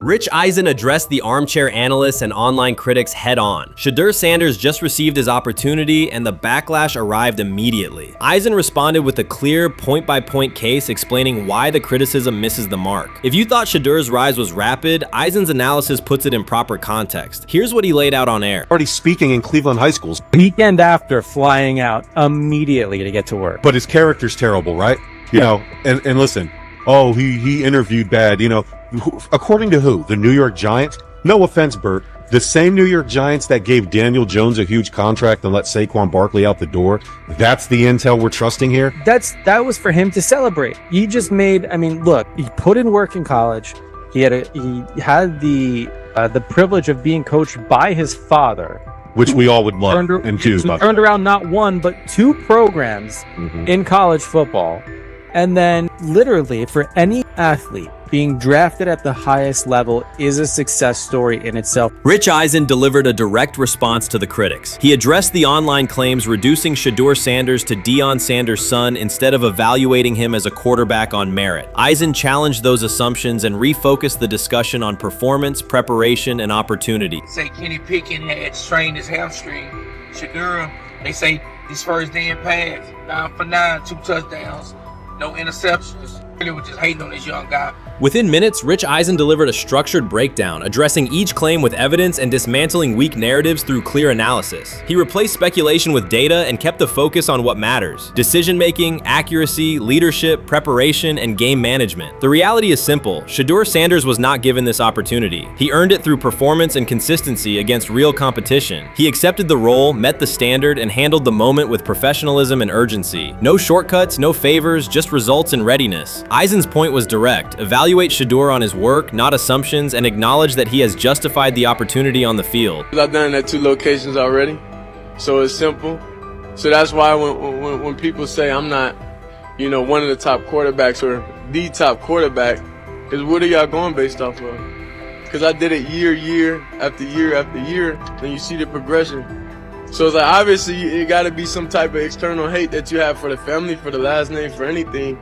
Rich Eisen addressed the armchair analysts and online critics head-on. SHEDEUR Sanders just received his opportunity, and the backlash arrived immediately. Eisen responded with a clear, point-by-point case explaining why the criticism misses the mark. If you thought SHEDEUR's rise was rapid, Eisen's analysis puts it in proper context. Here's what he laid out on air. Already speaking in Cleveland high schools. Weekend after, flying out immediately to get to work. But his character's terrible, right? You know, and listen, oh, he interviewed bad, you know. According to who? The New York Giants? No offense, Bert. The same New York Giants that gave Daniel Jones a huge contract and let Saquon Barkley out the door. That's the intel we're trusting here? That was for him to celebrate. He just made, I mean, look, he put in work in college. He had the privilege of being coached by his father. Which we all would love and do. Turned around not one, but two programs in college football. And then literally for any athlete, being drafted at the highest level is a success story in itself. Rich Eisen delivered a direct response to the critics. He addressed the online claims reducing SHEDEUR Sanders to Deion Sanders' son instead of evaluating him as a quarterback on merit. Eisen challenged those assumptions and refocused the discussion on performance, preparation, and opportunity. Say Kenny Pickett had strained his hamstring. SHEDEUR, they say his first day in pass, 9 for 9, 2 touchdowns, no interceptions. They were just hating on this young guy. Within minutes, Rich Eisen delivered a structured breakdown, addressing each claim with evidence and dismantling weak narratives through clear analysis. He replaced speculation with data and kept the focus on what matters: decision-making, accuracy, leadership, preparation, and game management. The reality is simple. SHEDEUR Sanders was not given this opportunity. He earned it through performance and consistency against real competition. He accepted the role, met the standard, and handled the moment with professionalism and urgency. No shortcuts, no favors, just results and readiness. Eisen's point was direct. Evaluate SHEDEUR on his work, not assumptions, and acknowledge that he has justified the opportunity on the field. I've done it at 2 locations already, so it's simple. So that's why when people say I'm not, you know, one of the top quarterbacks or the top quarterback, because what are y'all going based off of? Because I did it year after year after year, and you see the progression. So it's like, obviously it got to be some type of external hate that you have for the family, for the last name, for anything,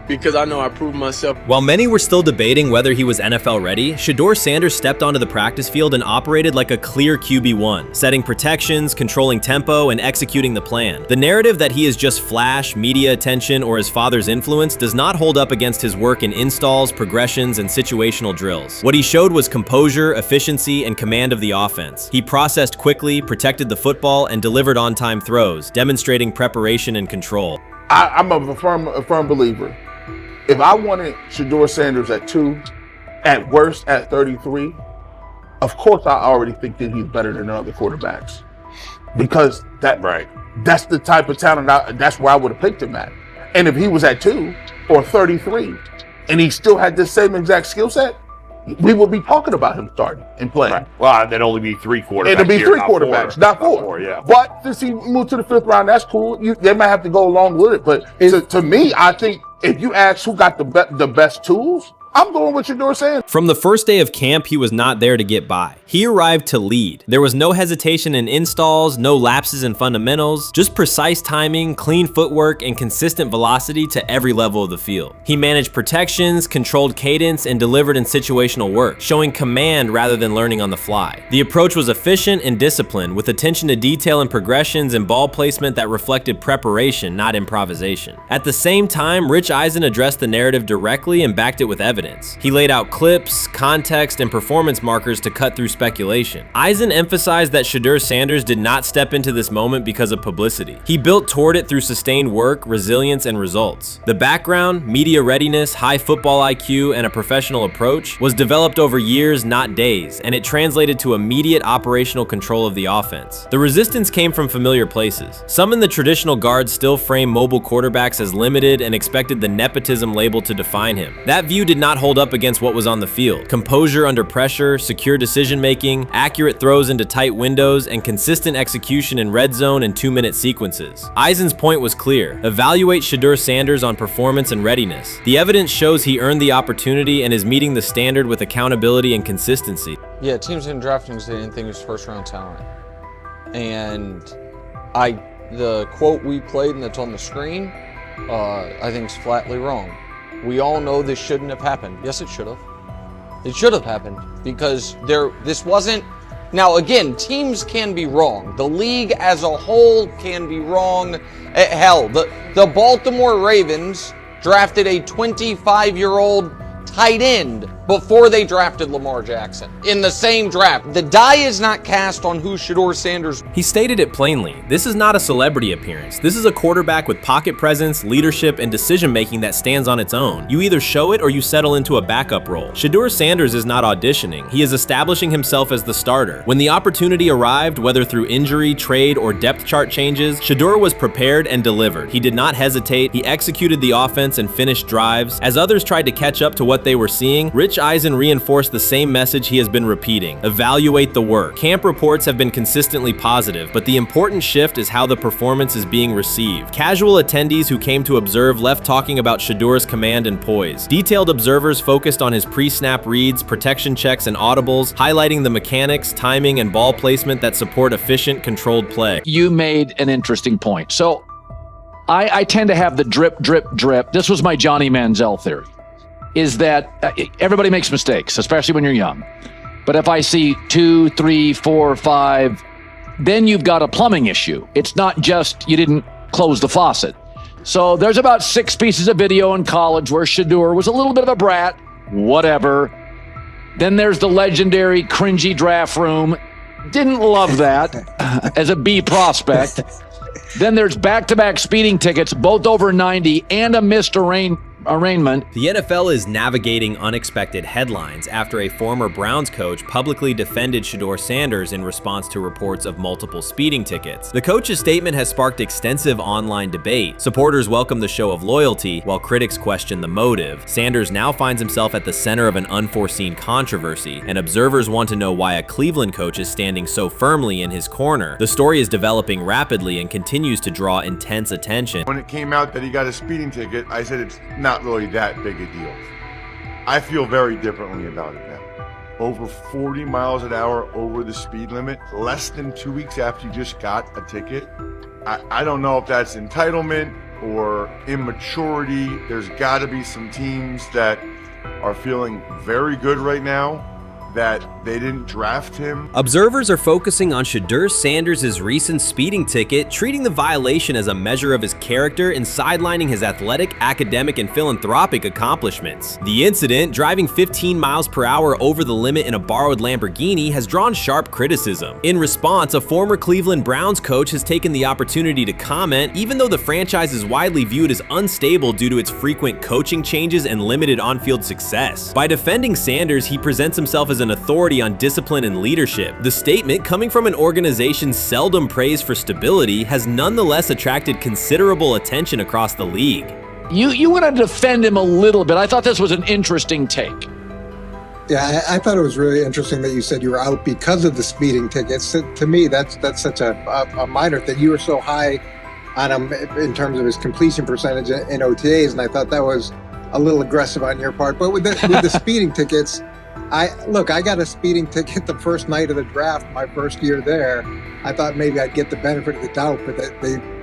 because I know I proved myself. While many were still debating whether he was NFL ready, SHEDEUR Sanders stepped onto the practice field and operated like a clear QB1, setting protections, controlling tempo, and executing the plan. The narrative that he is just flash, media attention, or his father's influence does not hold up against his work in installs, progressions, and situational drills. What he showed was composure, efficiency, and command of the offense. He processed quickly, protected the football, and delivered on-time throws, demonstrating preparation and control. I'm a firm believer. If I wanted SHEDEUR Sanders at 2, at worst at 33, of course I already think that he's better than other quarterbacks. Because that's the type of talent, that's where I would have picked him at. And if he was at 2 or 33, and he still had the same exact skill set, we would be talking about him starting and playing. Right. Well, there'd only be 3 quarterbacks. It'd be 3 quarterbacks, not 4. Not 4, yeah. But since he moved to the 5th round, that's cool. They might have to go along with it. But to me, I think if you ask who got the best tools, I'm going with SHEDEUR Sanders. From the first day of camp, he was not there to get by. He arrived to lead. There was no hesitation in installs, no lapses in fundamentals, just precise timing, clean footwork, and consistent velocity to every level of the field. He managed protections, controlled cadence, and delivered in situational work, showing command rather than learning on the fly. The approach was efficient and disciplined, with attention to detail and progressions and ball placement that reflected preparation, not improvisation. At the same time, Rich Eisen addressed the narrative directly and backed it with evidence. He laid out clips, context, and performance markers to cut through speculation. Eisen emphasized that SHEDEUR Sanders did not step into this moment because of publicity. He built toward it through sustained work, resilience, and results. The background, media readiness, high football IQ, and a professional approach was developed over years, not days, and it translated to immediate operational control of the offense. The resistance came from familiar places. Some in the traditional guard still framed mobile quarterbacks as limited and expected the nepotism label to define him. That view did not hold up against what was on the field: composure under pressure, secure decision-making, accurate throws into tight windows, and consistent execution in red zone and 2-minute sequences. Eisen's point was clear: evaluate SHEDEUR Sanders on performance and readiness. The evidence shows he earned the opportunity and is meeting the standard with accountability and consistency. Yeah, teams in drafting they didn't think he was first-round talent. And the quote we played and that's on the screen, I think is flatly wrong. We all know this shouldn't have happened. Yes, it should have. It should have happened because this wasn't. Now, again, teams can be wrong. The league as a whole can be wrong. Hell, the Baltimore Ravens drafted a 25-year-old tight end before they drafted Lamar Jackson in the same draft. The die is not cast on who SHEDEUR Sanders. He stated it plainly. This is not a celebrity appearance. This is a quarterback with pocket presence, leadership, and decision-making that stands on its own. You either show it or you settle into a backup role. SHEDEUR Sanders is not auditioning. He is establishing himself as the starter. When the opportunity arrived, whether through injury, trade, or depth chart changes, SHEDEUR was prepared and delivered. He did not hesitate. He executed the offense and finished drives. As others tried to catch up to what they were seeing, Rich Eisen reinforced the same message he has been repeating: evaluate the work. Camp reports have been consistently positive, but the important shift is how the performance is being received. Casual attendees who came to observe left talking about SHEDEUR's command and poise. Detailed observers focused on his pre-snap reads, protection checks, and audibles, highlighting the mechanics, timing, and ball placement that support efficient, controlled play. You made an interesting point. So I tend to have the drip, drip, drip. This was my Johnny Manziel theory. Is that everybody makes mistakes, especially when you're young. But if I see 2, 3, 4, 5, then you've got a plumbing issue. It's not just you didn't close the faucet. So there's about 6 pieces of video in college where SHEDEUR was a little bit of a brat, whatever. Then there's the legendary cringy draft room. Didn't love that as a B prospect. Then there's back-to-back speeding tickets, both over 90, and a missed arraignment. The NFL is navigating unexpected headlines after a former Browns coach publicly defended SHEDEUR Sanders in response to reports of multiple speeding tickets. The coach's statement has sparked extensive online debate. Supporters welcome the show of loyalty, while critics question the motive. Sanders now finds himself at the center of an unforeseen controversy, and observers want to know why a Cleveland coach is standing so firmly in his corner. The story is developing rapidly and continues to draw intense attention. When it came out that he got a speeding ticket, I said it's not really that big a deal. I feel very differently about it now. Over 40 miles an hour over the speed limit, less than 2 weeks after you just got a ticket. I don't know if that's entitlement or immaturity. There's got to be some teams that are feeling very good right now that they didn't draft him. Observers are focusing on SHEDEUR Sanders' recent speeding ticket, treating the violation as a measure of his character and sidelining his athletic, academic, and philanthropic accomplishments. The incident, driving 15 miles per hour over the limit in a borrowed Lamborghini, has drawn sharp criticism. In response, a former Cleveland Browns coach has taken the opportunity to comment, even though the franchise is widely viewed as unstable due to its frequent coaching changes and limited on-field success. By defending Sanders, he presents himself as an authority on discipline and leadership. The statement, coming from an organization seldom praised for stability, has nonetheless attracted considerable attention across the league. You want to defend him a little bit. I thought this was an interesting take. Yeah, I thought it was really interesting that you said you were out because of the speeding tickets. To me, that's such a minor thing. You were so high on him in terms of his completion percentage in OTAs, and I thought that was a little aggressive on your part. But with the speeding tickets, I got a speeding ticket the first night of the draft, my first year there. I thought maybe I'd get the benefit of the doubt, but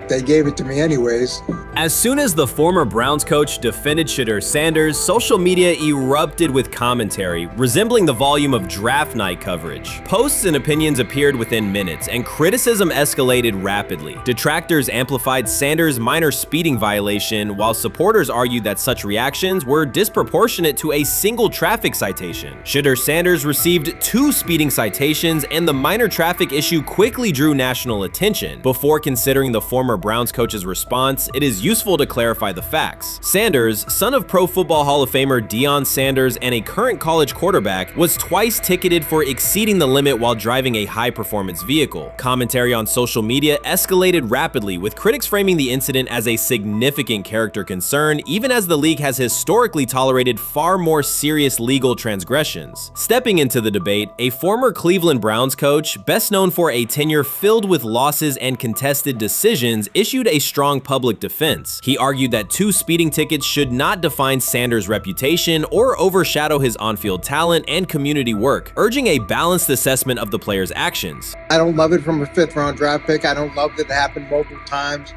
they gave it to me anyways. As soon as the former Browns coach defended SHEDEUR Sanders, social media erupted with commentary, resembling the volume of draft night coverage. Posts and opinions appeared within minutes, and criticism escalated rapidly. Detractors amplified Sanders' minor speeding violation, while supporters argued that such reactions were disproportionate to a single traffic citation. SHEDEUR Sanders received 2 speeding citations, and the minor traffic issue quickly drew national attention. Before considering the former Browns coach's response, it is useful to clarify the facts. Sanders, son of Pro Football Hall of Famer Deion Sanders and a current college quarterback, was twice ticketed for exceeding the limit while driving a high-performance vehicle. Commentary on social media escalated rapidly, with critics framing the incident as a significant character concern, even as the league has historically tolerated far more serious legal transgressions. Stepping into the debate, a former Cleveland Browns coach, best known for a tenure filled with losses and contested decisions, issued a strong public defense. He argued that 2 speeding tickets should not define Sanders' reputation or overshadow his on-field talent and community work, urging a balanced assessment of the player's actions. I don't love it from a 5th-round draft pick. I don't love that it happened multiple times,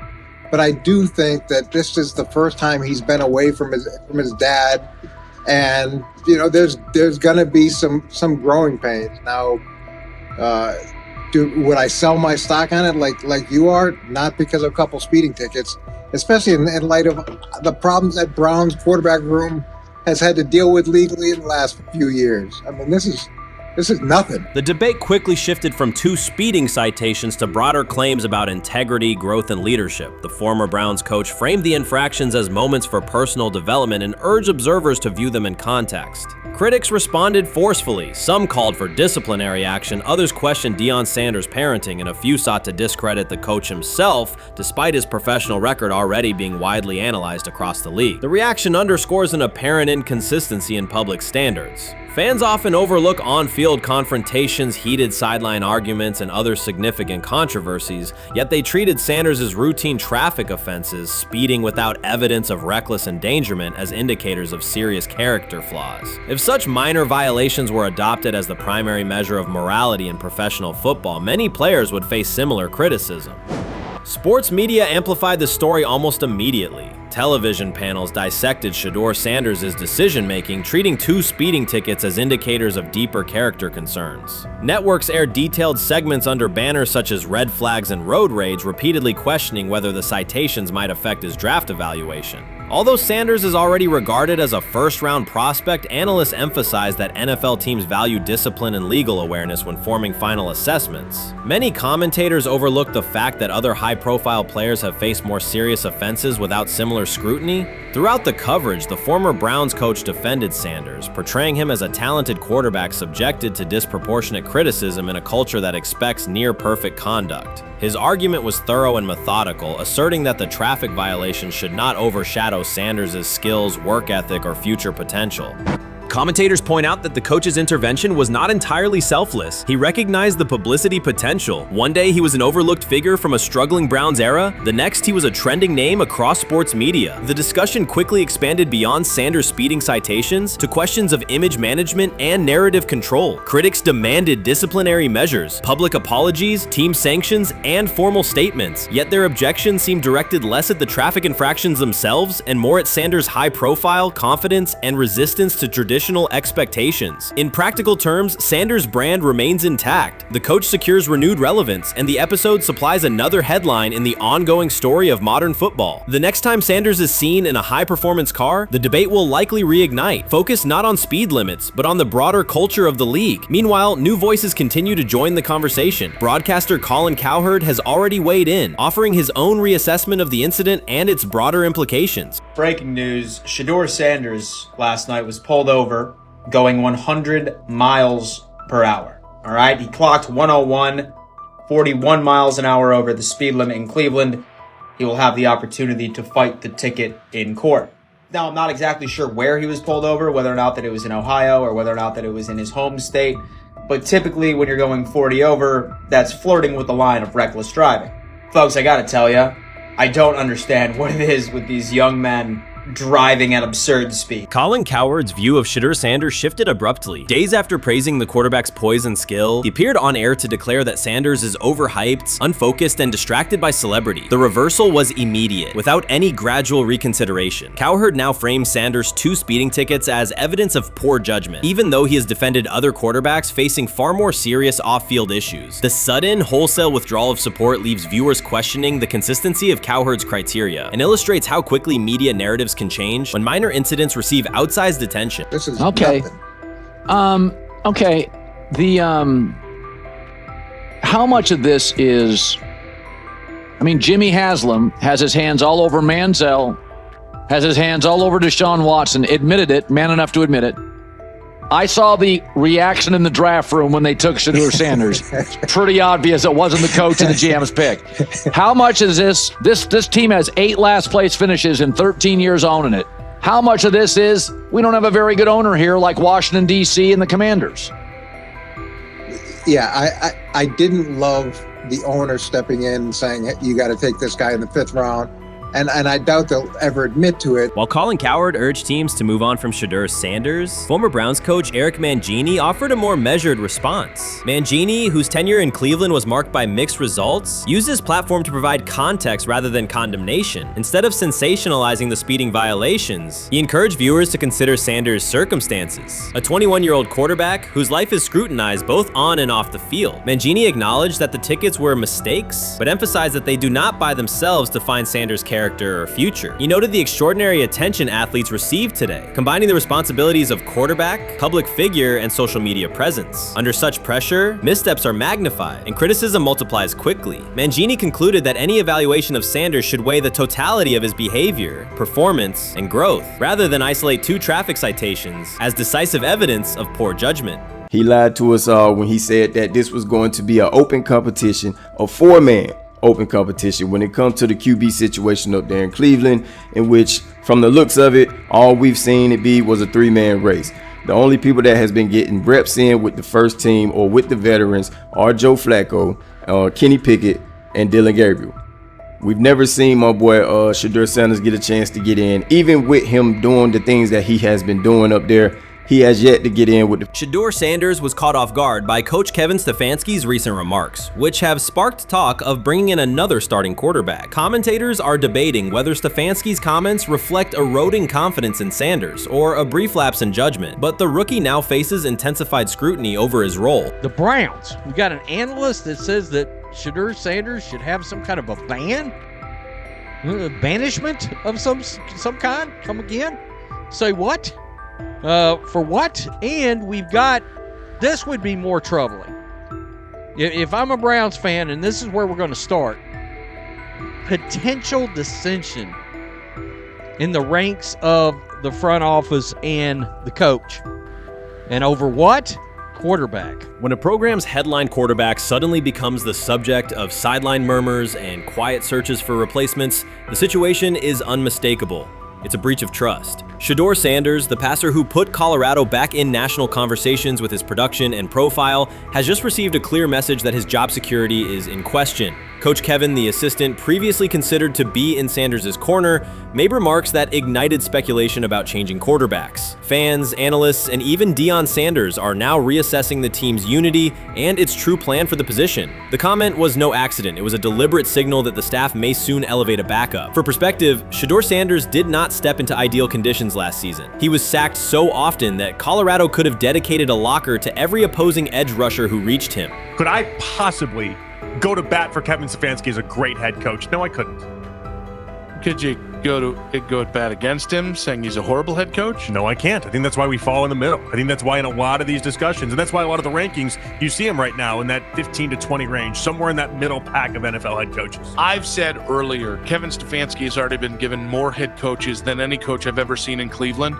but I do think that this is the first time he's been away from his dad And there's gonna be some growing pains. Now, would I sell my stock on it like you are? Not because of a couple speeding tickets, especially in light of the problems that Brown's quarterback room has had to deal with legally in the last few years. I mean, this is nothing. The debate quickly shifted from 2 speeding citations to broader claims about integrity, growth, and leadership. The former Browns coach framed the infractions as moments for personal development and urged observers to view them in context. Critics responded forcefully. Some called for disciplinary action, others questioned Deion Sanders' parenting, and a few sought to discredit the coach himself, despite his professional record already being widely analyzed across the league. The reaction underscores an apparent inconsistency in public standards. Fans often overlook on-field confrontations, heated sideline arguments, and other significant controversies, yet they treated Sanders' routine traffic offenses, speeding without evidence of reckless endangerment, as indicators of serious character flaws. If such minor violations were adopted as the primary measure of morality in professional football, many players would face similar criticism. Sports media amplified the story almost immediately. Television panels dissected SHEDEUR Sanders' decision-making, treating 2 speeding tickets as indicators of deeper character concerns. Networks aired detailed segments under banners such as red flags and road rage, repeatedly questioning whether the citations might affect his draft evaluation. Although Sanders is already regarded as a first-round prospect, analysts emphasize that NFL teams value discipline and legal awareness when forming final assessments. Many commentators overlook the fact that other high-profile players have faced more serious offenses without similar scripting. Throughout the coverage, the former Browns coach defended Sanders, portraying him as a talented quarterback subjected to disproportionate criticism in a culture that expects near-perfect conduct. His argument was thorough and methodical, asserting that the traffic violation should not overshadow Sanders' skills, work ethic, or future potential. Commentators point out that the coach's intervention was not entirely selfless. He recognized the publicity potential. One day he was an overlooked figure from a struggling Browns era, the next he was a trending name across sports media. The discussion quickly expanded beyond Sanders' speeding citations to questions of image management and narrative control. Critics demanded disciplinary measures, public apologies, team sanctions, and formal statements, yet their objections seemed directed less at the traffic infractions themselves and more at Sanders' high profile, confidence, and resistance to traditional expectations. In practical terms, Sanders' brand remains intact. The coach secures renewed relevance, and the episode supplies another headline in the ongoing story of modern football. The next time Sanders is seen in a high-performance car, the debate will likely reignite, focused not on speed limits, but on the broader culture of the league. Meanwhile, new voices continue to join the conversation. Broadcaster Colin Cowherd has already weighed in, offering his own reassessment of the incident and its broader implications. Breaking news, SHEDEUR Sanders last night was pulled over going 100 miles per hour. All right, he clocked 101, 41 miles an hour over the speed limit in Cleveland. He will have the opportunity to fight the ticket in court. Now, I'm not exactly sure where he was pulled over, whether or not that it was in Ohio or whether or not that it was in his home state. But typically when you're going 40 over, that's flirting with the line of reckless driving. Folks, I gotta tell you, I don't understand what it is with these young men driving at absurd speed. Colin Cowherd's view of SHEDEUR Sanders shifted abruptly. Days after praising the quarterback's poise and skill, he appeared on air to declare that Sanders is overhyped, unfocused, and distracted by celebrity. The reversal was immediate, without any gradual reconsideration. Cowherd now frames Sanders' 2 speeding tickets as evidence of poor judgment, even though he has defended other quarterbacks facing far more serious off-field issues. The sudden, wholesale withdrawal of support leaves viewers questioning the consistency of Cowherd's criteria and illustrates how quickly media narratives can change when minor incidents receive outsized attention. This is okay. nothing. Okay. How much of this is? I mean, Jimmy Haslam has his hands all over Manziel, has his hands all over Deshaun Watson. Admitted it, man enough to admit it. I saw the reaction in the draft room when they took SHEDEUR Sanders. It's pretty obvious it wasn't the coach and the GM's pick. How much is this? This team has 8 last place finishes in 13 years owning it. How much of this is we don't have a very good owner here like Washington, D.C. and the Commanders? Yeah, I didn't love the owner stepping in and saying, hey, you got to take this guy in the 5th round. And I doubt they'll ever admit to it. While Colin Cowherd urged teams to move on from SHEDEUR Sanders, former Browns coach Eric Mangini offered a more measured response. Mangini, whose tenure in Cleveland was marked by mixed results, used his platform to provide context rather than condemnation. Instead of sensationalizing the speeding violations, he encouraged viewers to consider Sanders' circumstances. A 21-year-old quarterback whose life is scrutinized both on and off the field. Mangini acknowledged that the tickets were mistakes, but emphasized that they do not by themselves define Sanders' character or future. He noted the extraordinary attention athletes received today, combining the responsibilities of quarterback, public figure, and social media presence. Under such pressure, missteps are magnified, and criticism multiplies quickly. Mangini concluded that any evaluation of Sanders should weigh the totality of his behavior, performance, and growth, rather than isolate 2 traffic citations as decisive evidence of poor judgment. He lied to us all when he said that this was going to be an open competition, a 4-man open competition when it comes to the QB situation up there in Cleveland, in which, from the looks of it, all we've seen it be was a 3-man race. The only people that has been getting reps in with the first team or with the veterans are Joe Flacco, Kenny Pickett, and Dylan Gabriel. We've never seen my boy SHEDEUR Sanders get a chance to get in. Even with him doing the things that he has been doing up there, he has yet to get in with the... SHEDEUR Sanders was caught off guard by Coach Kevin Stefanski's recent remarks, which have sparked talk of bringing in another starting quarterback. Commentators are debating whether Stefanski's comments reflect eroding confidence in Sanders or a brief lapse in judgment, but the rookie now faces intensified scrutiny over his role. The Browns, we got an analyst that says that SHEDEUR Sanders should have some kind of a ban? Banishment of some kind? Come again? Say what? For what? And we've got, this would be more troubling. If I'm a Browns fan, and this is where we're going to start, potential dissension in the ranks of the front office and the coach. And over what? Quarterback. When a program's headline quarterback suddenly becomes the subject of sideline murmurs and quiet searches for replacements, the situation is unmistakable. It's a breach of trust. SHEDEUR Sanders, the passer who put Colorado back in national conversations with his production and profile, has just received a clear message that his job security is in question. Coach Kevin, the assistant previously considered to be in Sanders' corner, made remarks that ignited speculation about changing quarterbacks. Fans, analysts, and even Deion Sanders are now reassessing the team's unity and its true plan for the position. The comment was no accident. It was a deliberate signal that the staff may soon elevate a backup. For perspective, SHEDEUR Sanders did not step into ideal conditions last season. He was sacked so often that Colorado could have dedicated a locker to every opposing edge rusher who reached him. Could I possibly go to bat for Kevin Stefanski as a great head coach? No, I couldn't. Could you go at bat against him, saying he's a horrible head coach? No, I can't. I think that's why we fall in the middle. I think that's why in a lot of these discussions, and that's why a lot of the rankings, you see him right now in that 15 to 20 range, somewhere in that middle pack of NFL head coaches. I've said earlier, Kevin Stefanski has already been given more head coaches than any coach I've ever seen in Cleveland.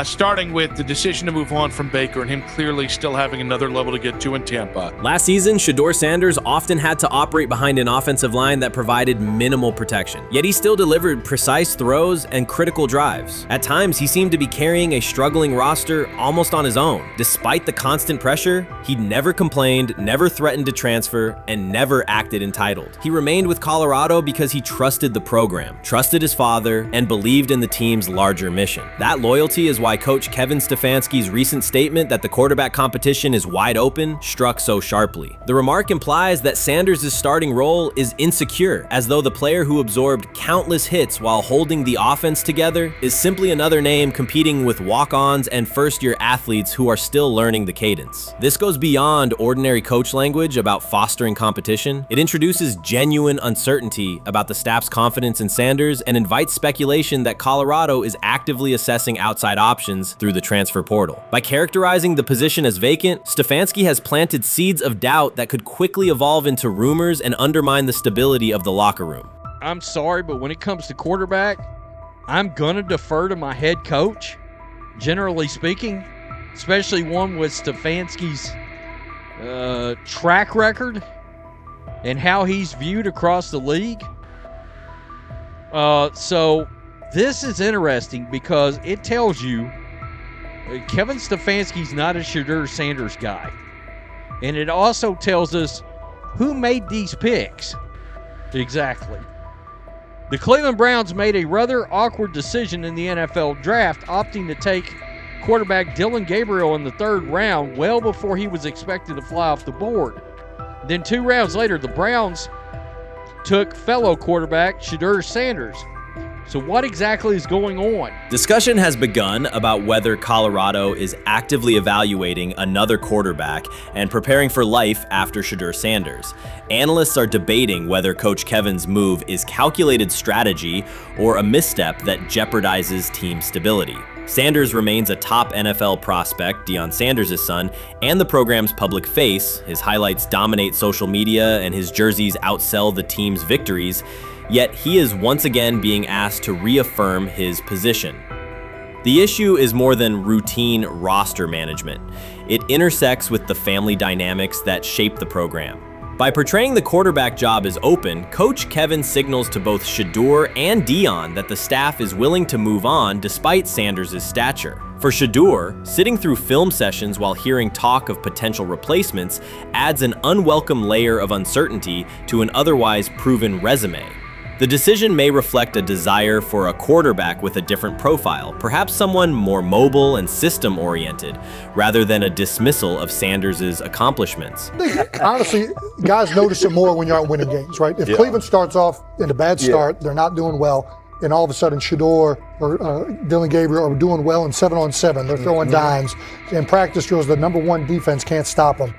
Starting with the decision to move on from Baker and him clearly still having another level to get to in Tampa. Last season, SHEDEUR Sanders often had to operate behind an offensive line that provided minimal protection, yet he still delivered precise throws and critical drives. At times, he seemed to be carrying a struggling roster almost on his own. Despite the constant pressure, he never complained, never threatened to transfer, and never acted entitled. He remained with Colorado because he trusted the program, trusted his father, and believed in the team's larger mission. That loyalty is why Coach Kevin Stefanski's recent statement that the quarterback competition is wide open struck so sharply. The remark implies that Sanders' starting role is insecure, as though the player who absorbed countless hits while holding the offense together is simply another name competing with walk-ons and first-year athletes who are still learning the cadence. This goes beyond ordinary coach language about fostering competition. It introduces genuine uncertainty about the staff's confidence in Sanders and invites speculation that Colorado is actively assessing outside options through the transfer portal. By characterizing the position as vacant, Stefanski has planted seeds of doubt that could quickly evolve into rumors and undermine the stability of the locker room. I'm sorry, but when it comes to quarterback, I'm gonna defer to my head coach, generally speaking, especially one with Stefanski's track record and how he's viewed across the league. So this is interesting because it tells you Kevin Stefanski's not a SHEDEUR Sanders guy. And it also tells us who made these picks. Exactly. The Cleveland Browns made a rather awkward decision in the NFL draft, opting to take quarterback Dillon Gabriel in the 3rd round, well before he was expected to fly off the board. Then 2 rounds later, the Browns took fellow quarterback SHEDEUR Sanders. So what exactly is going on? Discussion has begun about whether Colorado is actively evaluating another quarterback and preparing for life after SHEDEUR Sanders. Analysts are debating whether Coach Kevin's move is calculated strategy or a misstep that jeopardizes team stability. Sanders remains a top NFL prospect, Deion Sanders' son, and the program's public face. His highlights dominate social media and his jerseys outsell the team's victories. Yet he is once again being asked to reaffirm his position. The issue is more than routine roster management. It intersects with the family dynamics that shape the program. By portraying the quarterback job as open, Coach Kevin signals to both SHEDEUR and Deion that the staff is willing to move on despite Sanders' stature. For SHEDEUR, sitting through film sessions while hearing talk of potential replacements adds an unwelcome layer of uncertainty to an otherwise proven resume. The decision may reflect a desire for a quarterback with a different profile, perhaps someone more mobile and system-oriented, rather than a dismissal of Sanders' accomplishments. Honestly, guys notice it more when you're out winning games, right? If Cleveland starts off in a bad start, they're not doing well, and all of a sudden SHEDEUR or Dillon Gabriel are doing well in 7-on-7, they're throwing dimes, and practice drills, the number 1 defense can't stop them.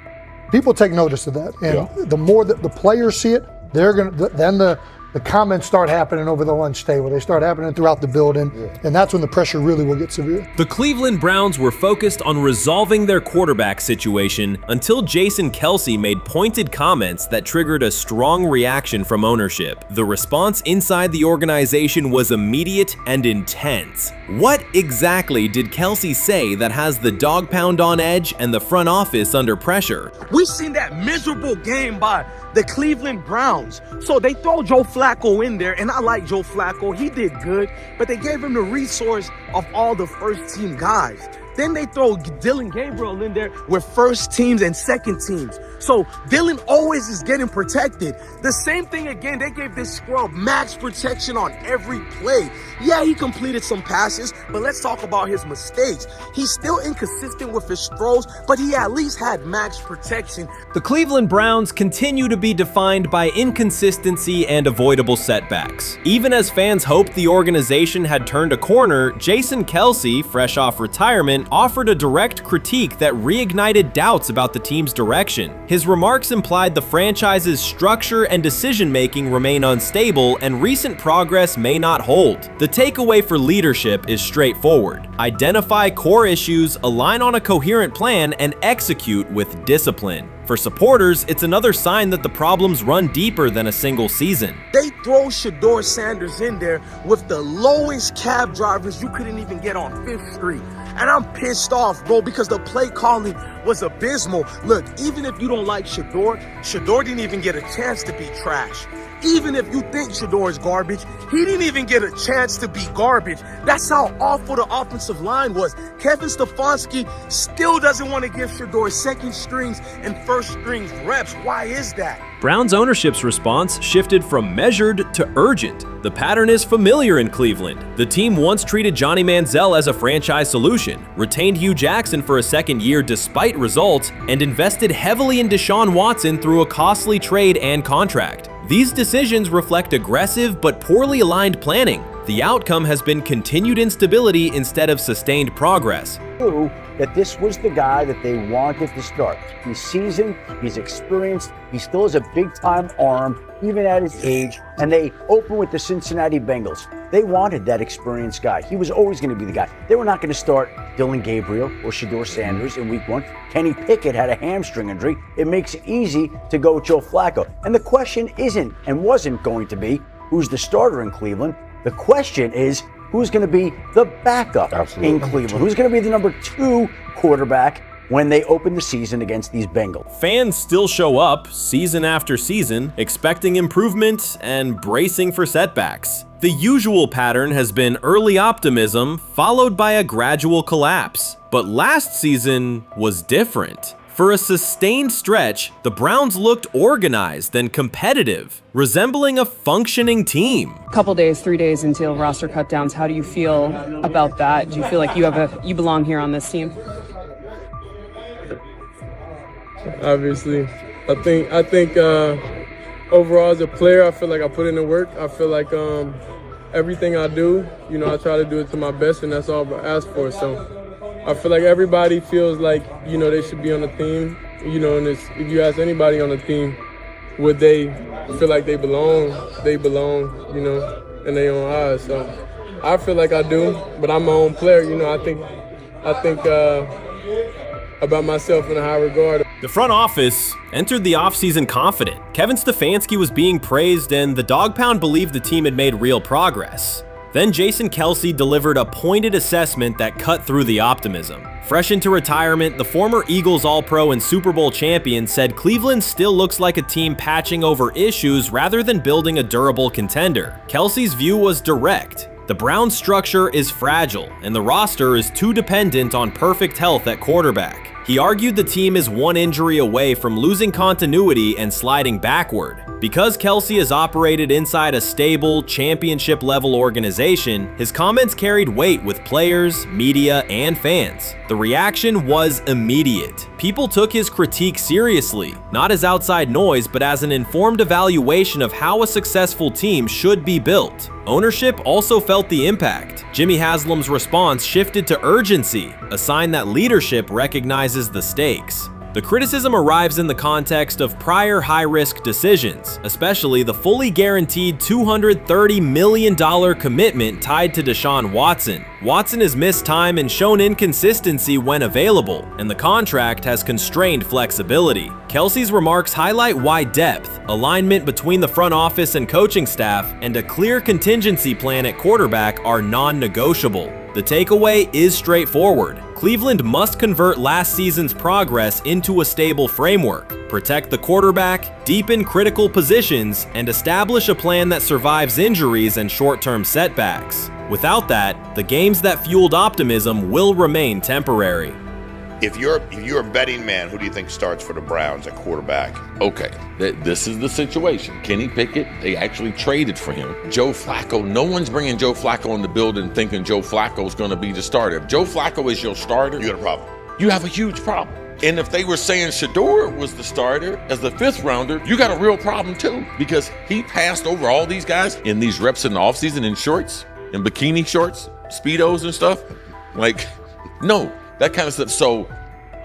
People take notice of that, and the more that the players see it, they're gonna then the comments start happening over the lunch table. They start happening throughout the building, and that's when the pressure really will get severe. The Cleveland Browns were focused on resolving their quarterback situation until Jason Kelce made pointed comments that triggered a strong reaction from ownership. The response inside the organization was immediate and intense. What exactly did Kelce say that has the dog pound on edge and the front office under pressure? We've seen that miserable game by the Cleveland Browns. So they throw Joe Flacco in there, and I like Joe Flacco. He did good, but they gave him the resource of all the first-team guys. Then they throw Dillon Gabriel in there with first teams and second teams. So Dillon always is getting protected. The same thing again, they gave this scrub max protection on every play. Yeah, he completed some passes, but let's talk about his mistakes. He's still inconsistent with his throws, but he at least had max protection. The Cleveland Browns continue to be defined by inconsistency and avoidable setbacks. Even as fans hoped the organization had turned a corner, Jason Kelce, fresh off retirement, offered a direct critique that reignited doubts about the team's direction. His remarks implied the franchise's structure and decision-making remain unstable and recent progress may not hold. The takeaway for leadership is straightforward. Identify core issues, align on a coherent plan, and execute with discipline. For supporters, it's another sign that the problems run deeper than a single season. They throw SHEDEUR Sanders in there with the lowest cab drivers you couldn't even get on 5th Street. And I'm pissed off, bro, because the play calling was abysmal. Look, even if you don't like SHEDEUR, SHEDEUR didn't even get a chance to be trash. Even if you think SHEDEUR is garbage, he didn't even get a chance to be garbage. That's how awful the offensive line was. Kevin Stefanski still doesn't want to give SHEDEUR second strings and first strings reps. Why is that? Browns ownership's response shifted from measured to urgent. The pattern is familiar in Cleveland. The team once treated Johnny Manziel as a franchise solution, retained Hugh Jackson for a second year despite results, and invested heavily in Deshaun Watson through a costly trade and contract. These decisions reflect aggressive but poorly aligned planning. The outcome has been continued instability instead of sustained progress. That this was the guy that they wanted to start. He's seasoned, he's experienced, he still has a big-time arm, even at his age, and they open with the Cincinnati Bengals. They wanted that experienced guy. He was always going to be the guy. They were not going to start Dillon Gabriel or SHEDEUR Sanders in week 1. Kenny Pickett had a hamstring injury. It makes it easy to go with Joe Flacco. And the question isn't and wasn't going to be who's the starter in Cleveland. The question is who's going to be the backup in Cleveland? Who's going to be the number 2 quarterback when they open the season against these Bengals? Fans still show up season after season, expecting improvement and bracing for setbacks. The usual pattern has been early optimism followed by a gradual collapse. But last season was different. For a sustained stretch, the Browns looked organized and competitive, resembling a functioning team. Couple days, 3 days until roster cutdowns. How do you feel about that? Do you feel like you belong here on this team? Obviously, I think overall as a player, I feel like I put in the work. I feel like everything I do, I try to do it to my best, and that's all I ask for. So I feel like everybody feels like, they should be on the team, and if you ask anybody on the team, would they feel like they belong, in their own eyes. So I feel like I do, but I'm my own player, I think about myself in a high regard. The front office entered the offseason confident. Kevin Stefanski was being praised, and the Dog Pound believed the team had made real progress. Then Jason Kelce delivered a pointed assessment that cut through the optimism. Fresh into retirement, the former Eagles All-Pro and Super Bowl champion said Cleveland still looks like a team patching over issues rather than building a durable contender. Kelce's view was direct. The Browns' structure is fragile, and the roster is too dependent on perfect health at quarterback. He argued the team is one injury away from losing continuity and sliding backward. Because Kelce has operated inside a stable, championship-level organization, his comments carried weight with players, media, and fans. The reaction was immediate. People took his critique seriously, not as outside noise, but as an informed evaluation of how a successful team should be built. Ownership also felt the impact. Jimmy Haslam's response shifted to urgency, a sign that leadership recognizes the stakes. The criticism arrives in the context of prior high-risk decisions, especially the fully guaranteed $230 million commitment tied to Deshaun Watson. Watson has missed time and shown inconsistency when available, and the contract has constrained flexibility. Kelce's remarks highlight why depth, alignment between the front office and coaching staff, and a clear contingency plan at quarterback are non-negotiable. The takeaway is straightforward. Cleveland must convert last season's progress into a stable framework, protect the quarterback, deepen critical positions, and establish a plan that survives injuries and short-term setbacks. Without that, the games that fueled optimism will remain temporary. If you're a betting man, who do you think starts for the Browns at quarterback? Okay, this is the situation. Kenny Pickett, they actually traded for him. Joe Flacco, no one's bringing Joe Flacco in the building thinking Joe Flacco's going to be the starter. If Joe Flacco is your starter, you got a problem. You have a huge problem. And if they were saying SHEDEUR was the starter as the 5th rounder, you got a real problem too, because he passed over all these guys in these reps in the offseason in shorts, in bikini shorts, Speedos and stuff. No. That kind of stuff. So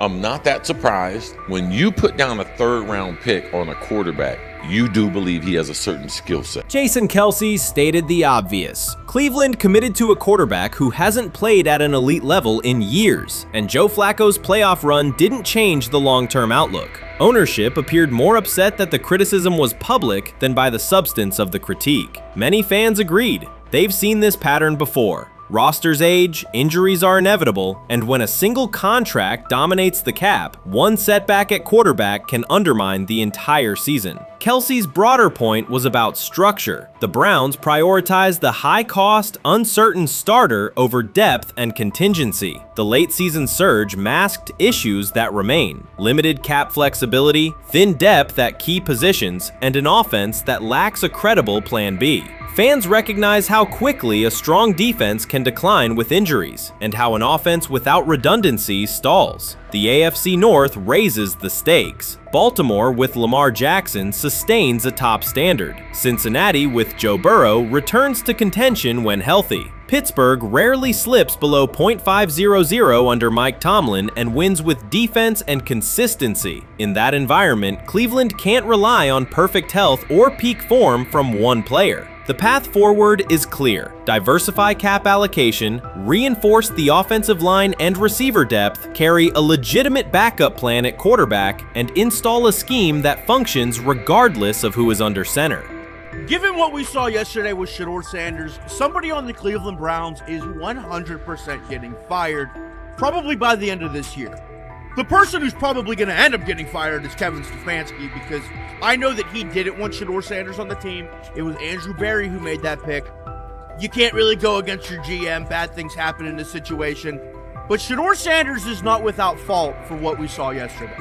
I'm not that surprised. When you put down a 3rd round pick on a quarterback, you do believe he has a certain skill set. Jason Kelce stated the obvious. Cleveland committed to a quarterback who hasn't played at an elite level in years, and Joe Flacco's playoff run didn't change the long-term outlook. Ownership appeared more upset that the criticism was public than by the substance of the critique. Many fans agreed. They've seen this pattern before. Rosters age, injuries are inevitable, and when a single contract dominates the cap, one setback at quarterback can undermine the entire season. Kelce's broader point was about structure. The Browns prioritized the high-cost, uncertain starter over depth and contingency. The late-season surge masked issues that remain: limited cap flexibility, thin depth at key positions, and an offense that lacks a credible plan B. Fans recognize how quickly a strong defense can decline with injuries, and how an offense without redundancy stalls. The AFC North raises the stakes. Baltimore with Lamar Jackson sustains a top standard. Cincinnati with Joe Burrow returns to contention when healthy. Pittsburgh rarely slips below .500 under Mike Tomlin and wins with defense and consistency. In that environment, Cleveland can't rely on perfect health or peak form from one player. The path forward is clear. Diversify cap allocation, reinforce the offensive line and receiver depth, carry a legitimate backup plan at quarterback, and install a scheme that functions regardless of who is under center. Given what we saw yesterday with SHEDEUR Sanders, somebody on the Cleveland Browns is 100% getting fired, probably by the end of this year. The person who's probably going to end up getting fired is Kevin Stefanski, because I know that he didn't want SHEDEUR Sanders on the team. It was Andrew Berry who made that pick. You can't really go against your GM. Bad things happen in this situation. But Shedeur Sanders is not without fault for what we saw yesterday.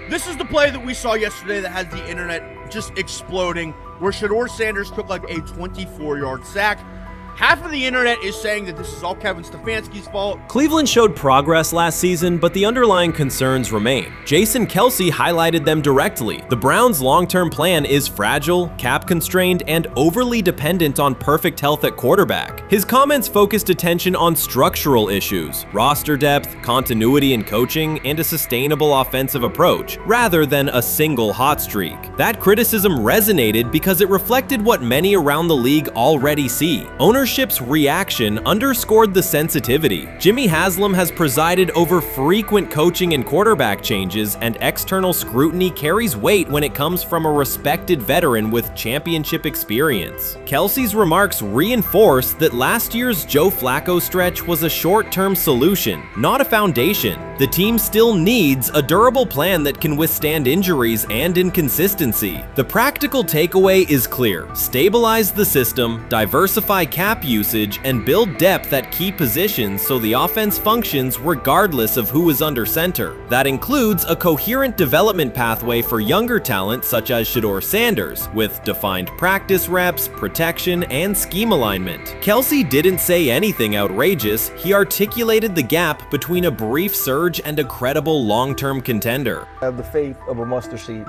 This is the play that we saw yesterday that has the internet just exploding, where Shedeur Sanders took like a 24-yard sack. Half of the internet is saying that this is all Kevin Stefanski's fault. Cleveland showed progress last season, but the underlying concerns remain. Jason Kelce highlighted them directly. The Browns' long-term plan is fragile, cap-constrained, and overly dependent on perfect health at quarterback. His comments focused attention on structural issues, roster depth, continuity in coaching, and a sustainable offensive approach, rather than a single hot streak. That criticism resonated because it reflected what many around the league already see. Ownership's reaction underscored the sensitivity. Jimmy Haslam has presided over frequent coaching and quarterback changes, and external scrutiny carries weight when it comes from a respected veteran with championship experience. Kelce's remarks reinforce that last year's Joe Flacco stretch was a short-term solution, not a foundation. The team still needs a durable plan that can withstand injuries and inconsistency. The practical takeaway is clear: stabilize the system, diversify cap usage, and build depth at key positions so the offense functions regardless of who is under center. That includes a coherent development pathway for younger talent such as Shedeur Sanders, with defined practice reps, protection, and scheme alignment. Kelce didn't say anything outrageous. He articulated the gap between a brief surge and a credible long-term contender. I have the faith of a mustard seed.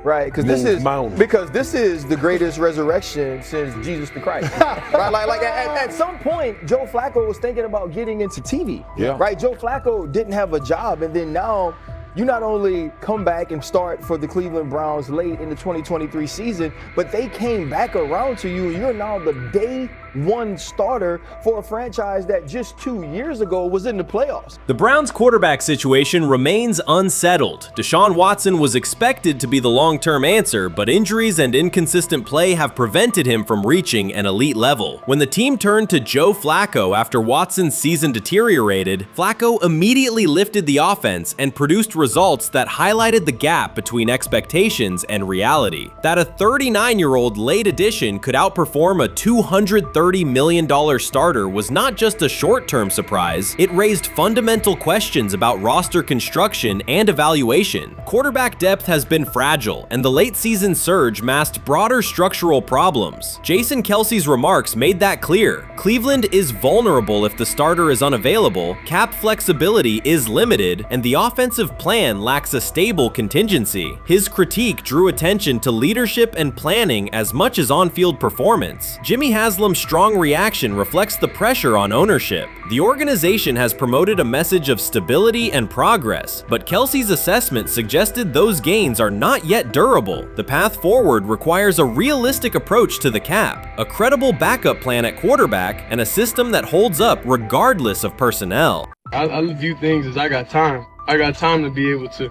Right, because this is the greatest resurrection since Jesus the Christ. Right, like at some point, Joe Flacco was thinking about getting into TV. Yeah. Right, Joe Flacco didn't have a job, and then now you not only come back and start for the Cleveland Browns late in the 2023 season, but they came back around to you, and you're now the day one starter for a franchise that just 2 years ago was in the playoffs. The Browns' quarterback situation remains unsettled. Deshaun Watson was expected to be the long-term answer, but injuries and inconsistent play have prevented him from reaching an elite level. When the team turned to Joe Flacco after Watson's season deteriorated, Flacco immediately lifted the offense and produced results that highlighted the gap between expectations and reality. That a 39-year-old late addition could outperform a $230 million starter was not just a short-term surprise, it raised fundamental questions about roster construction and evaluation. Quarterback depth has been fragile, and the late-season surge masked broader structural problems. Jason Kelce's remarks made that clear. Cleveland is vulnerable if the starter is unavailable, cap flexibility is limited, and the offensive plan lacks a stable contingency. His critique drew attention to leadership and planning as much as on-field performance. Jimmy Haslam's strong reaction reflects the pressure on ownership. The organization has promoted a message of stability and progress, but Kelce's assessment suggested those gains are not yet durable. The path forward requires a realistic approach to the cap, a credible backup plan at quarterback, and a system that holds up regardless of personnel. I view things as I got time. I got time to be able to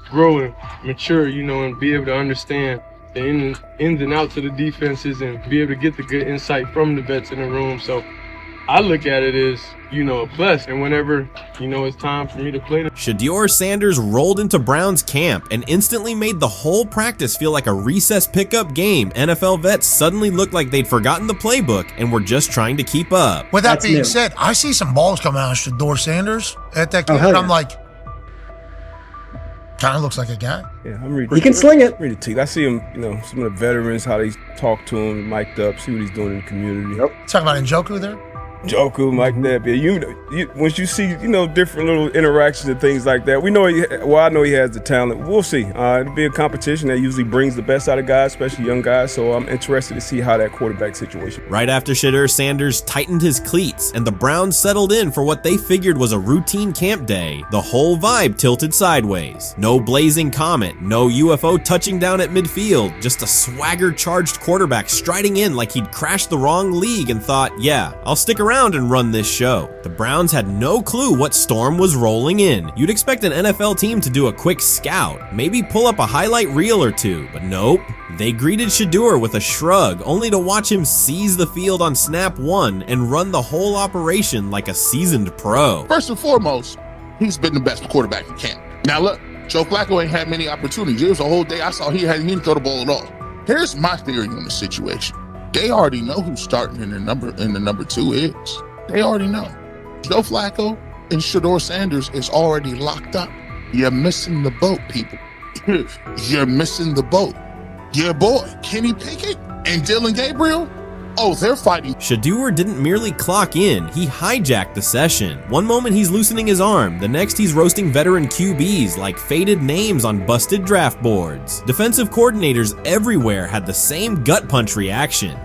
grow and mature, and be able to understand the ins and outs of the defenses and be able to get the good insight from the vets in the room. So I look at it as, a plus. And whenever, it's time for me to play. Shedeur Sanders rolled into Browns camp and instantly made the whole practice feel like a recess pickup game. NFL vets suddenly looked like they'd forgotten the playbook and were just trying to keep up. With that being said, I see some balls coming out of Shedeur Sanders at that camp, and I'm like, kind of looks like a guy. Yeah, I'm ready. He can sling it. Ready to. I see him, some of the veterans, how they talk to him, mic'd up, see what he's doing in the community. Talking about Njoku there? Njoku, Mike that, but once you see, different little interactions and things like that, I know he has the talent. We'll see. It'll be a competition that usually brings the best out of guys, especially young guys, so I'm interested to see how that quarterback situation. Right after Shedeur Sanders tightened his cleats and the Browns settled in for what they figured was a routine camp day, the whole vibe tilted sideways. No blazing comet, no UFO touching down at midfield, just a swagger-charged quarterback striding in like he'd crashed the wrong league and thought, yeah, I'll stick around and run this show. The Browns had no clue what storm was rolling in. You'd expect an NFL team to do a quick scout, maybe pull up a highlight reel or two, but nope. They greeted Shedeur with a shrug, only to watch him seize the field on snap one and run the whole operation like a seasoned pro. First and foremost, he's been the best quarterback in camp. Now look, Joe Flacco ain't had many opportunities. There was a whole day I saw he didn't throw the ball at all. Here's my theory on the situation. They already know who's starting in the number two is. They already know. Joe Flacco and Shedeur Sanders is already locked up. You're missing the boat, people. You're missing the boat. Your boy, Kenny Pickett and Dylan Gabriel, oh, they're fighting. SHEDEUR didn't merely clock in, he hijacked the session. One moment he's loosening his arm, the next he's roasting veteran QBs like faded names on busted draft boards. Defensive coordinators everywhere had the same gut punch reaction.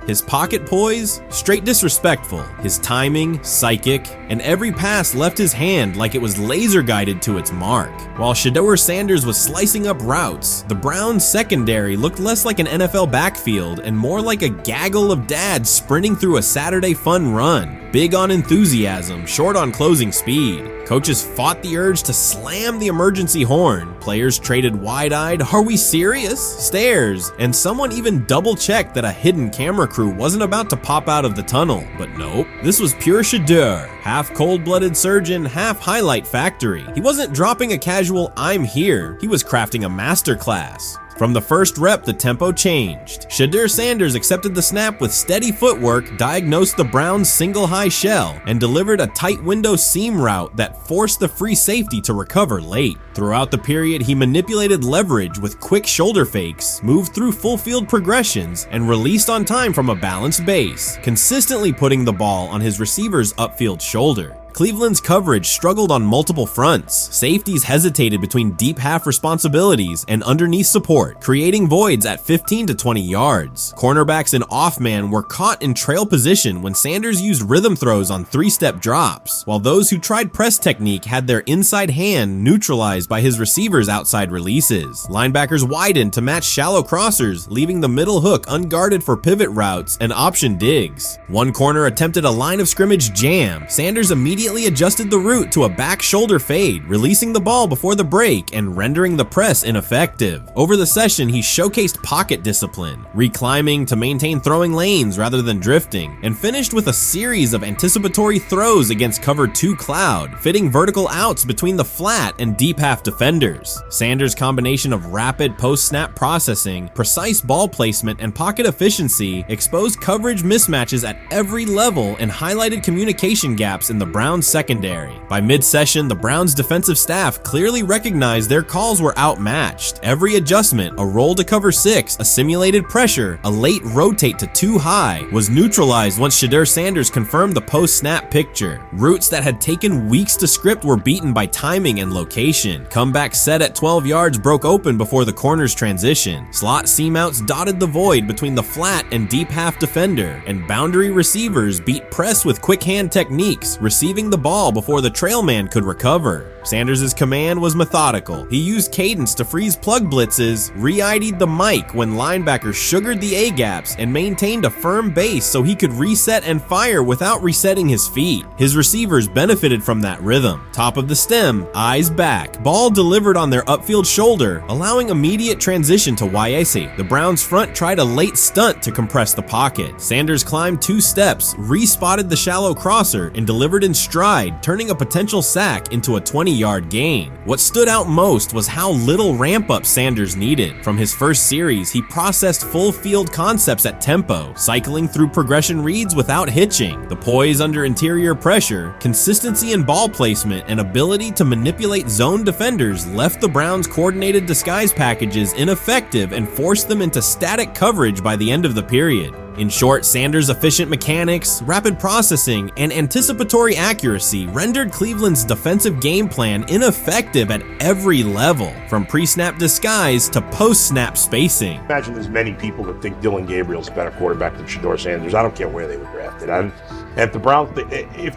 His pocket poise, straight disrespectful. His timing, psychic, and every pass left his hand like it was laser guided to its mark. While SHEDEUR Sanders was slicing up routes, the Browns secondary looked less like an NFL backfield and more like a gaggle of dads sprinting through a Saturday fun run. Big on enthusiasm, short on closing speed. Coaches fought the urge to slam the emergency horn. Players traded wide-eyed, "Are we serious?" stares, and someone even double-checked that a hidden camera crew wasn't about to pop out of the tunnel. But nope, this was pure SHEDEUR. Half cold-blooded surgeon, half highlight factory. He wasn't dropping a casual "I'm here," he was crafting a masterclass. From the first rep, the tempo changed. SHEDEUR Sanders accepted the snap with steady footwork, diagnosed the Browns' single high shell, and delivered a tight window seam route that forced the free safety to recover late. Throughout the period, he manipulated leverage with quick shoulder fakes, moved through full field progressions, and released on time from a balanced base, consistently putting the ball on his receiver's upfield shoulder. Cleveland's coverage struggled on multiple fronts. Safeties hesitated between deep half responsibilities and underneath support, creating voids at 15 to 20 yards. Cornerbacks and off-man were caught in trail position when Sanders used rhythm throws on three-step drops, while those who tried press technique had their inside hand neutralized by his receivers' outside releases. Linebackers widened to match shallow crossers, leaving the middle hook unguarded for pivot routes and option digs. One corner attempted a line of scrimmage jam. Sanders immediately adjusted the route to a back shoulder fade, releasing the ball before the break and rendering the press ineffective. Over the session, he showcased pocket discipline, reclimbing to maintain throwing lanes rather than drifting, and finished with a series of anticipatory throws against cover 2 cloud, fitting vertical outs between the flat and deep half defenders. Sanders' combination of rapid post-snap processing, precise ball placement, and pocket efficiency exposed coverage mismatches at every level and highlighted communication gaps in the Browns secondary. By mid-session, the Browns defensive staff clearly recognized their calls were outmatched. Every adjustment, a roll to cover 6, a simulated pressure, a late rotate to 2 high, was neutralized once SHEDEUR Sanders confirmed the post-snap picture. Routes that had taken weeks to script were beaten by timing and location. Comeback set at 12 yards broke open before the corner's transition. Slot seam-outs dotted the void between the flat and deep half defender, and boundary receivers beat press with quick hand techniques, receiving the ball before the trail man could recover. Sanders' command was methodical. He used cadence to freeze plug blitzes, re-ID'd the mic when linebackers sugared the A-gaps, and maintained a firm base so he could reset and fire without resetting his feet. His receivers benefited from that rhythm. Top of the stem, eyes back, ball delivered on their upfield shoulder, allowing immediate transition to YAC. The Browns front tried a late stunt to compress the pocket. Sanders climbed 2 steps, re-spotted the shallow crosser, and delivered in stride, turning a potential sack into a 20-yard gain. What stood out most was how little ramp-up Sanders needed. From his first series, he processed full-field concepts at tempo, cycling through progression reads without hitching. The poise under interior pressure, consistency in ball placement, and ability to manipulate zone defenders left the Browns' coordinated disguise packages ineffective and forced them into static coverage by the end of the period. In short, Sanders' efficient mechanics, rapid processing, and anticipatory accuracy rendered Cleveland's defensive game plan ineffective at every level, from pre-snap disguise to post-snap spacing. Imagine there's many people that think Dylan Gabriel's a better quarterback than SHEDEUR Sanders. I don't care where they were drafted. And if the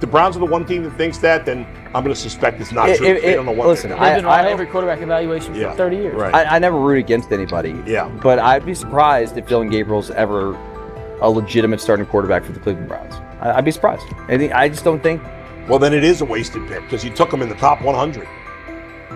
Browns are the one team that thinks that, then I'm going to suspect it's not true. They don't know what listen, they're doing. I every quarterback evaluation for 30 years. Right. I never root against anybody. Yeah. But I'd be surprised if Dylan Gabriel's ever a legitimate starting quarterback for the Cleveland Browns. I'd be surprised. I just don't think. Well, then it is a wasted pick because you took him in the top 100.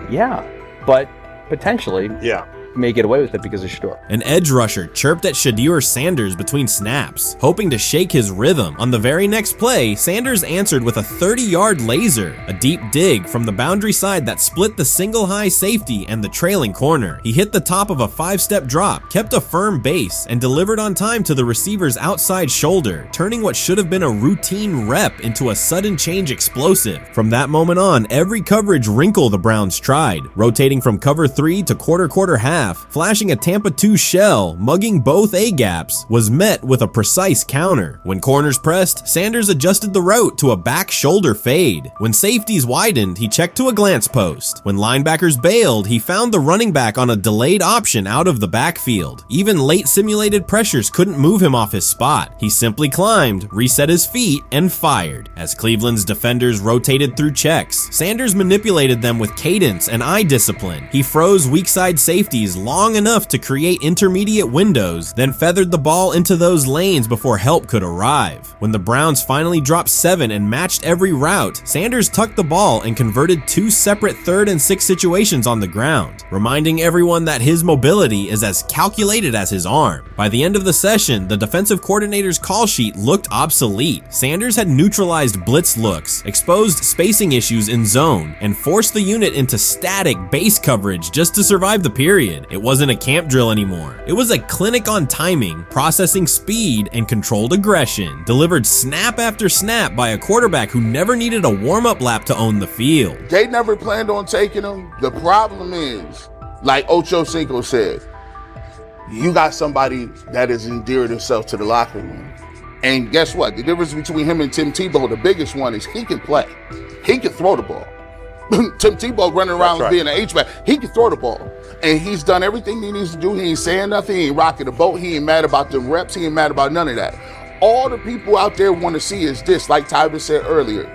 Yeah, but potentially. Yeah. may get away with it because of SHEDEUR. An edge rusher chirped at SHEDEUR Sanders between snaps, hoping to shake his rhythm. On the very next play, Sanders answered with a 30-yard laser, a deep dig from the boundary side that split the single high safety and the trailing corner. He hit the top of a 5-step drop, kept a firm base, and delivered on time to the receiver's outside shoulder, turning what should have been a routine rep into a sudden change explosive. From that moment on, every coverage wrinkle the Browns tried, rotating from cover 3 to quarter half, flashing a Tampa 2 shell, mugging both A-gaps, was met with a precise counter. When corners pressed, Sanders adjusted the route to a back shoulder fade. When safeties widened, he checked to a glance post. When linebackers bailed, he found the running back on a delayed option out of the backfield. Even late simulated pressures couldn't move him off his spot. He simply climbed, reset his feet, and fired. As Cleveland's defenders rotated through checks, Sanders manipulated them with cadence and eye discipline. He froze weak side safeties long enough to create intermediate windows, then feathered the ball into those lanes before help could arrive. When the Browns finally dropped 7 and matched every route, Sanders tucked the ball and converted 2 separate 3rd and 6 situations on the ground, reminding everyone that his mobility is as calculated as his arm. By the end of the session, the defensive coordinator's call sheet looked obsolete. Sanders had neutralized blitz looks, exposed spacing issues in zone, and forced the unit into static base coverage just to survive the period. It wasn't a camp drill anymore. It was a clinic on timing, processing speed, and controlled aggression, delivered snap after snap by a quarterback who never needed a warm-up lap to own the field. They never planned on taking him. The problem is, like Ocho Cinco said, you got somebody that has endeared himself to the locker room. And guess what? The difference between him and Tim Tebow, the biggest one, is he can play. He can throw the ball. Tim Tebow running around being an H-back. He can throw the ball. And he's done everything he needs to do. He ain't saying nothing. He ain't rocking the boat. He ain't mad about the reps. He ain't mad about none of that. All the people out there want to see is this, like Tyler said earlier.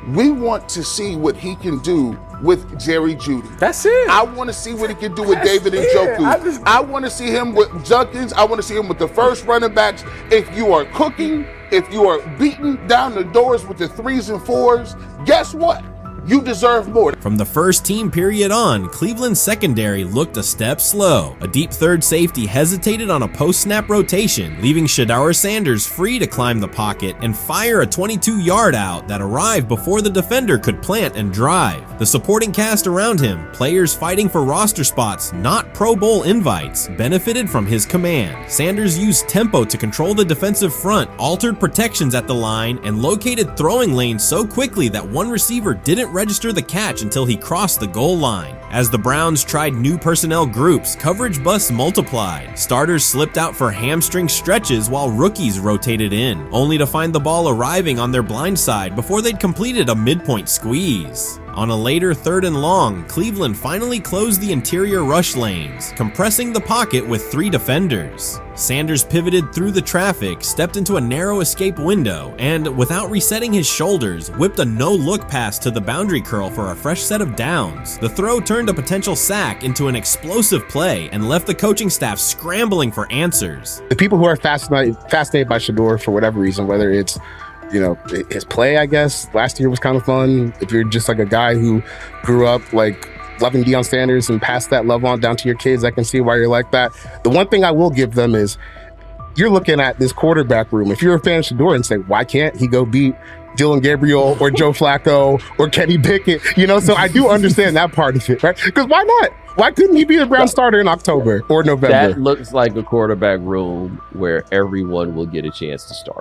We want to see what he can do with Jerry Jeudy. That's it. I want to see what he can do with David Njoku. I want to see him with Junkins. I want to see him with the first running backs. If you are cooking, if you are beating down the doors with the 3s and 4s, guess what? You deserve more. From the first team period on, Cleveland's secondary looked a step slow. A deep third safety hesitated on a post-snap rotation, leaving SHEDEUR Sanders free to climb the pocket and fire a 22-yard out that arrived before the defender could plant and drive. The supporting cast around him, players fighting for roster spots, not Pro Bowl invites, benefited from his command. Sanders used tempo to control the defensive front, altered protections at the line, and located throwing lanes so quickly that one receiver didn't register the catch until he crossed the goal line. As the Browns tried new personnel groups, coverage busts multiplied. Starters slipped out for hamstring stretches while rookies rotated in, only to find the ball arriving on their blind side before they'd completed a midpoint squeeze. On a later 3rd and long, Cleveland finally closed the interior rush lanes, compressing the pocket with 3 defenders. Sanders pivoted through the traffic, stepped into a narrow escape window, and, without resetting his shoulders, whipped a no-look pass to the boundary curl for a fresh set of downs. The throw turned a potential sack into an explosive play and left the coaching staff scrambling for answers. The people who are fascinated by SHEDEUR for whatever reason, whether it's his play, I guess, last year was kind of fun. If you're just like a guy who grew up like loving Deion Sanders and passed that love on down to your kids, I can see why you're like that. The one thing I will give them is you're looking at this quarterback room. If you're a fan of SHEDEUR and say, why can't he go beat Dylan Gabriel or Joe Flacco or Kenny Pickett? So I do understand that part of it, right? Because why not? Why couldn't he be the Brown starter in October or November? That looks like a quarterback room where everyone will get a chance to start.